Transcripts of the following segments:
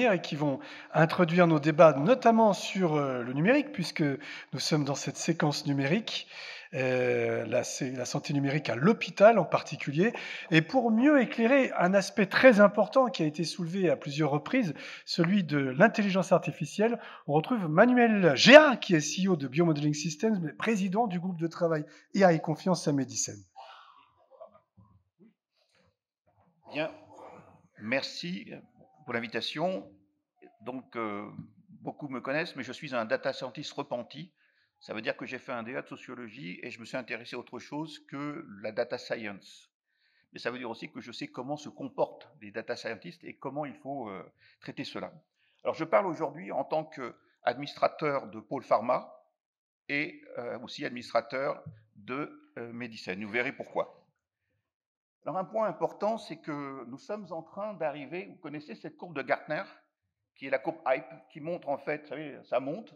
et qui vont introduire nos débats, notamment sur le numérique, puisque nous sommes dans cette séquence numérique, la santé numérique à l'hôpital en particulier. Et pour mieux éclairer un aspect très important qui a été soulevé à plusieurs reprises, celui de l'intelligence artificielle, on retrouve Manuel Géa, qui est CEO de Biomodeling Systems, mais président du groupe de travail IA et confiance à Medicine. Bien, merci pour l'invitation. Donc, beaucoup me connaissent, mais je suis un data scientist repenti. Ça veut dire que j'ai fait un DA de sociologie et je me suis intéressé à autre chose que la data science. Mais ça veut dire aussi que je sais comment se comportent les data scientists et comment il faut traiter cela. Alors, je parle aujourd'hui en tant qu'administrateur de Pôle Pharma et aussi administrateur de Medicine. Vous verrez pourquoi. Alors un point important, c'est que nous sommes en train d'arriver, vous connaissez cette courbe de Gartner, qui est la courbe hype, qui montre en fait, vous savez, ça monte.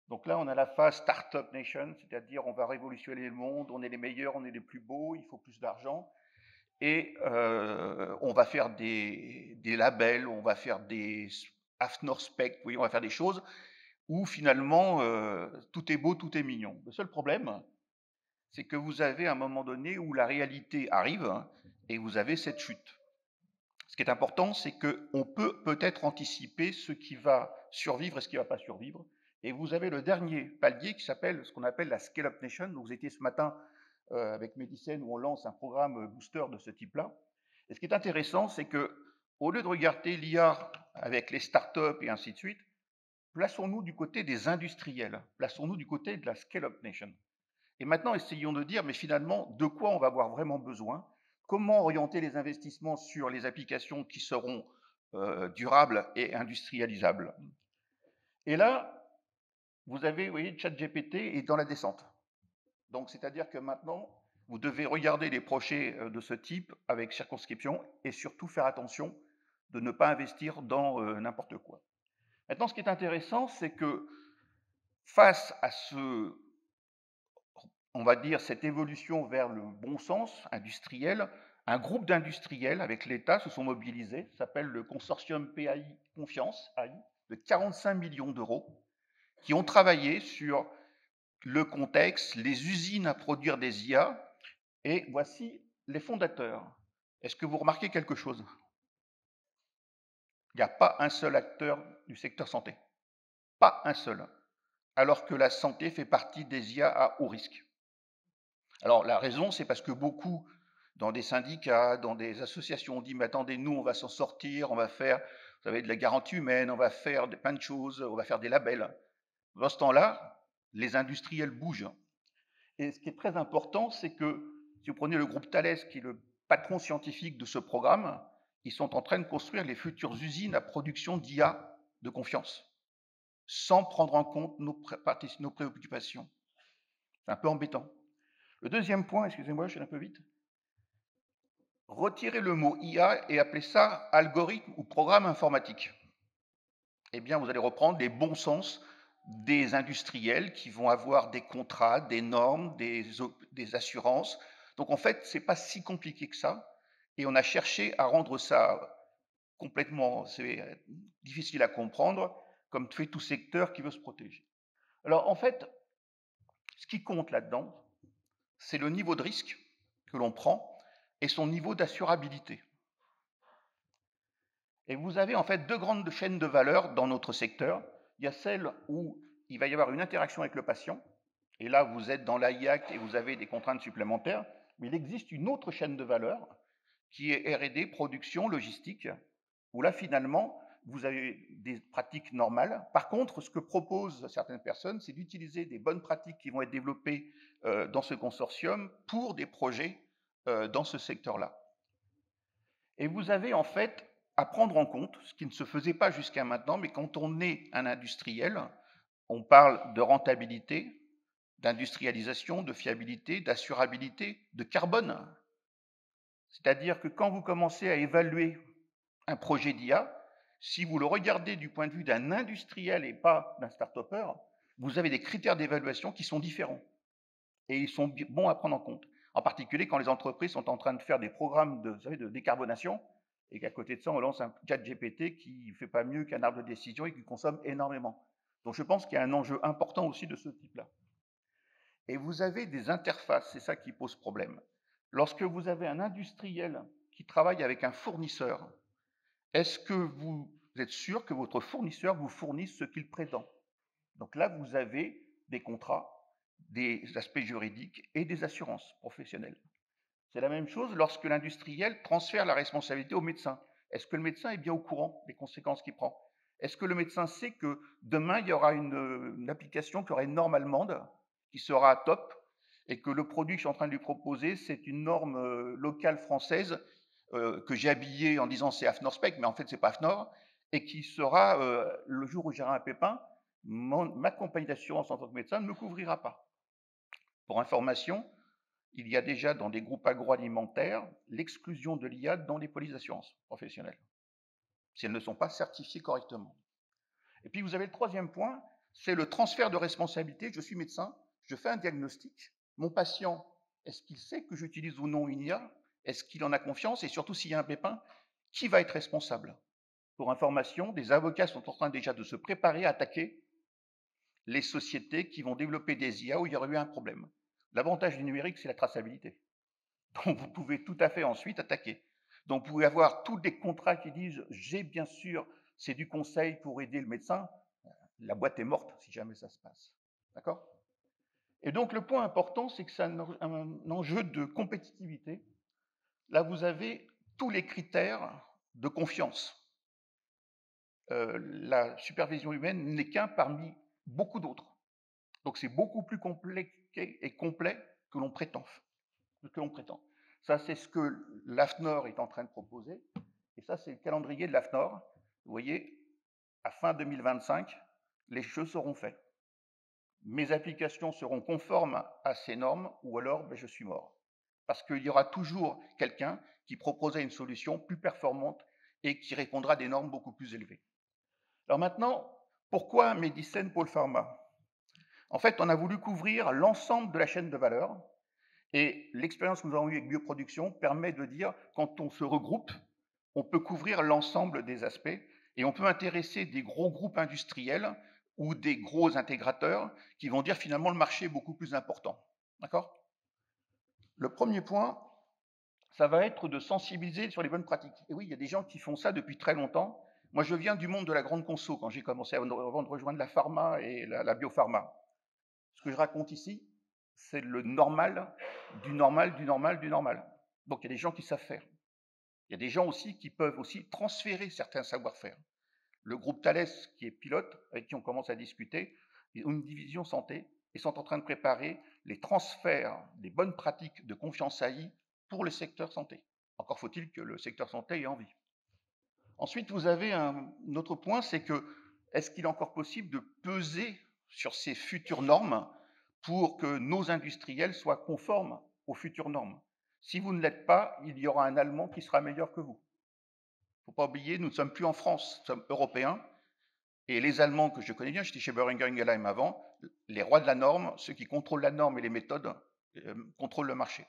Donc là, on a la phase Startup Nation, c'est-à-dire on va révolutionner le monde, on est les meilleurs, on est les plus beaux, il faut plus d'argent. Et on va faire des labels, on va faire des AFNOR Spec, oui, on va faire des choses où finalement tout est beau, tout est mignon. Le seul problème, c'est que vous avez un moment donné où la réalité arrive et vous avez cette chute. Ce qui est important, c'est qu'on peut peut-être anticiper ce qui va survivre et ce qui ne va pas survivre. Et vous avez le dernier palier qui s'appelle ce qu'on appelle la Scale-up Nation. Donc vous étiez ce matin avec Medicine où on lance un programme booster de ce type-là. Et ce qui est intéressant, c'est que au lieu de regarder l'IA avec les startups et ainsi de suite, plaçons-nous du côté des industriels, plaçons-nous du côté de la Scale-up Nation. Et maintenant, essayons de dire, mais finalement, de quoi on va avoir vraiment besoin? Comment orienter les investissements sur les applications qui seront durables et industrialisables? Et là, vous avez, vous voyez, ChatGPT est dans la descente. Donc, c'est-à-dire que maintenant, vous devez regarder les projets de ce type avec circonscription et surtout faire attention de ne pas investir dans n'importe quoi. Maintenant, ce qui est intéressant, c'est que face à ce on va dire, cette évolution vers le bon sens industriel, un groupe d'industriels avec l'État se sont mobilisés, ça s'appelle le consortium PAI Confiance, AI, de 45 millions d'euros, qui ont travaillé sur le contexte, les usines à produire des IA, et voici les fondateurs. Est-ce que vous remarquez quelque chose? Il n'y a pas un seul acteur du secteur santé. Pas un seul. Alors que la santé fait partie des IA à haut risque. Alors la raison, c'est parce que beaucoup, dans des syndicats, dans des associations, ont dit, mais attendez, nous, on va s'en sortir, on va faire, vous savez, de la garantie humaine, on va faire plein de choses, on va faire des labels. Dans ce temps-là, les industriels bougent. Et ce qui est très important, c'est que si vous prenez le groupe Thales, qui est le patron scientifique de ce programme, ils sont en train de construire les futures usines à production d'IA de confiance, sans prendre en compte nos préoccupations. C'est un peu embêtant. Le deuxième point, excusez-moi, je suis un peu vite, retirez le mot IA et appelez ça algorithme ou programme informatique. Eh bien, vous allez reprendre les bons sens des industriels qui vont avoir des contrats, des normes, des assurances. Donc, en fait, ce n'est pas si compliqué que ça. Et on a cherché à rendre ça complètement difficile à comprendre, comme fait tout secteur qui veut se protéger. Alors, en fait, ce qui compte là-dedans, c'est le niveau de risque que l'on prend et son niveau d'assurabilité. Et vous avez en fait deux grandes chaînes de valeur dans notre secteur. Il y a celle où il va y avoir une interaction avec le patient, et là vous êtes dans l'AIAC et vous avez des contraintes supplémentaires, mais il existe une autre chaîne de valeur qui est R&D, production, logistique, où là finalement vous avez des pratiques normales. Par contre, ce que proposent certaines personnes, c'est d'utiliser des bonnes pratiques qui vont être développées dans ce consortium pour des projets dans ce secteur-là. Et vous avez en fait à prendre en compte, ce qui ne se faisait pas jusqu'à maintenant, mais quand on est un industriel, on parle de rentabilité, d'industrialisation, de fiabilité, d'assurabilité, de carbone. C'est-à-dire que quand vous commencez à évaluer un projet d'IA, si vous le regardez du point de vue d'un industriel et pas d'un start-upper, vous avez des critères d'évaluation qui sont différents. Et ils sont bons à prendre en compte. En particulier quand les entreprises sont en train de faire des programmes de décarbonation et qu'à côté de ça, on lance un chat GPT qui ne fait pas mieux qu'un arbre de décision et qui consomme énormément. Donc je pense qu'il y a un enjeu important aussi de ce type-là. Et vous avez des interfaces, c'est ça qui pose problème. Lorsque vous avez un industriel qui travaille avec un fournisseur, est-ce que vous êtes sûr que votre fournisseur vous fournisse ce qu'il prétend? Donc là, vous avez des contrats, des aspects juridiques et des assurances professionnelles. C'est la même chose lorsque l'industriel transfère la responsabilité au médecin. Est-ce que le médecin est bien au courant des conséquences qu'il prend? Est-ce que le médecin sait que demain, il y aura une application qui aura une norme allemande qui sera top et que le produit que je suis en train de lui proposer, c'est une norme locale française que j'ai habillée en disant c'est AFNOR Spec, mais en fait, c'est pas AFNOR, et qui sera, le jour où j'aurai un pépin, ma compagnie d'assurance en tant que médecin ne me couvrira pas. Pour information, il y a déjà dans des groupes agroalimentaires l'exclusion de l'IA dans les polices d'assurance professionnelles, si elles ne sont pas certifiées correctement. Et puis vous avez le troisième point, c'est le transfert de responsabilité. Je suis médecin, je fais un diagnostic. Mon patient, est-ce qu'il sait que j'utilise ou non une IA? Est-ce qu'il en a confiance? Et surtout, s'il y a un pépin, qui va être responsable? Pour information, des avocats sont en train déjà de se préparer à attaquer les sociétés qui vont développer des IA où il y aurait eu un problème. L'avantage du numérique, c'est la traçabilité. Donc vous pouvez tout à fait ensuite attaquer. Donc vous pouvez avoir tous des contrats qui disent j'ai bien sûr, c'est du conseil pour aider le médecin. La boîte est morte si jamais ça se passe. D'accord? Et donc le point important, c'est que c'est un enjeu de compétitivité. Là, vous avez tous les critères de confiance. La supervision humaine n'est qu'un parmi beaucoup d'autres. Donc c'est beaucoup plus compliqué et complet que l'on prétend. Ça, c'est ce que l'AFNOR est en train de proposer. Et ça, c'est le calendrier de l'AFNOR. Vous voyez, à fin 2025, les choses seront faits. Mes applications seront conformes à ces normes ou alors je suis mort. Parce qu'il y aura toujours quelqu'un qui proposera une solution plus performante et qui répondra à des normes beaucoup plus élevées. Alors maintenant, pourquoi Medicine Pôle Pharma? En fait, on a voulu couvrir l'ensemble de la chaîne de valeur et l'expérience que nous avons eue avec Bioproduction permet de dire, quand on se regroupe, on peut couvrir l'ensemble des aspects et on peut intéresser des gros groupes industriels ou des gros intégrateurs qui vont dire finalement le marché est beaucoup plus important. D'accord? Le premier point, ça va être de sensibiliser sur les bonnes pratiques. Et oui, il y a des gens qui font ça depuis très longtemps. Moi, je viens du monde de la grande conso quand j'ai commencé avant de rejoindre la pharma et la biopharma. Ce que je raconte ici, c'est le normal, du normal, du normal, du normal. Donc il y a des gens qui savent faire. Il y a des gens aussi qui peuvent aussi transférer certains savoir-faire. Le groupe Thales, qui est pilote, avec qui on commence à discuter, ils ont une division santé et sont en train de préparer les transferts des bonnes pratiques de confiance AI pour le secteur santé. Encore faut-il que le secteur santé ait envie. Ensuite, vous avez un autre point, c'est que est-ce qu'il est encore possible de peser sur ces futures normes pour que nos industriels soient conformes aux futures normes? Si vous ne l'êtes pas, il y aura un Allemand qui sera meilleur que vous. Il ne faut pas oublier, nous ne sommes plus en France, nous sommes européens. Et les Allemands que je connais bien, j'étais chez Boehringer Ingelheim avant, les rois de la norme, ceux qui contrôlent la norme et les méthodes, contrôlent le marché.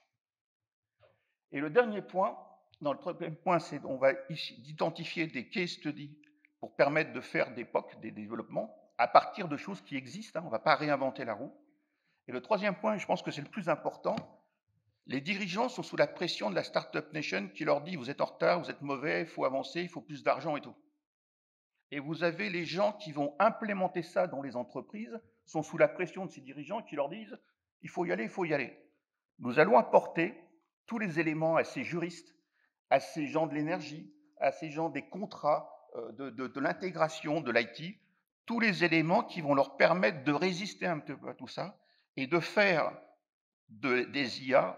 Et le dernier point, dans le troisième point, c'est qu'on va identifier des case studies pour permettre de faire des POC, des développements, à partir de choses qui existent. On ne va pas réinventer la roue. Et le troisième point, et je pense que c'est le plus important, les dirigeants sont sous la pression de la Startup Nation qui leur dit « vous êtes en retard, vous êtes mauvais, il faut avancer, il faut plus d'argent et tout ». Et vous avez les gens qui vont implémenter ça dans les entreprises, sont sous la pression de ces dirigeants qui leur disent « il faut y aller, il faut y aller ». Nous allons apporter tous les éléments à ces juristes, à ces gens de l'énergie, à ces gens des contrats, de l'intégration, de l'IT, tous les éléments qui vont leur permettre de résister un peu à tout ça et de faire des IA,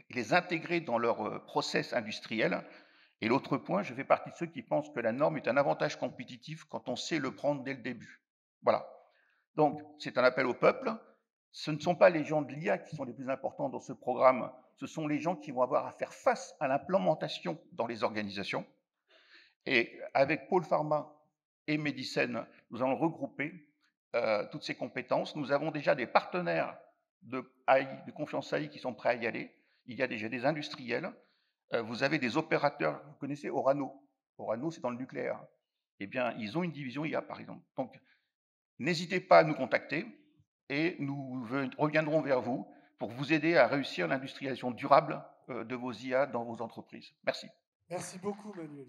les intégrer dans leur process industriel. Et l'autre point, je fais partie de ceux qui pensent que la norme est un avantage compétitif quand on sait le prendre dès le début. Voilà. Donc, c'est un appel au peuple. Ce ne sont pas les gens de l'IA qui sont les plus importants dans ce programme, ce sont les gens qui vont avoir à faire face à l'implémentation dans les organisations. Et avec Pôle Pharma et Medicine, nous allons regrouper toutes ces compétences. Nous avons déjà des partenaires de confiance AI qui sont prêts à y aller. Il y a déjà des industriels. Vous avez des opérateurs, vous connaissez Orano. Orano, c'est dans le nucléaire. Eh bien, ils ont une division IA, par exemple. Donc, n'hésitez pas à nous contacter et nous reviendrons vers vous pour vous aider à réussir l'industrialisation durable de vos IA dans vos entreprises. Merci. Merci beaucoup, Manuel.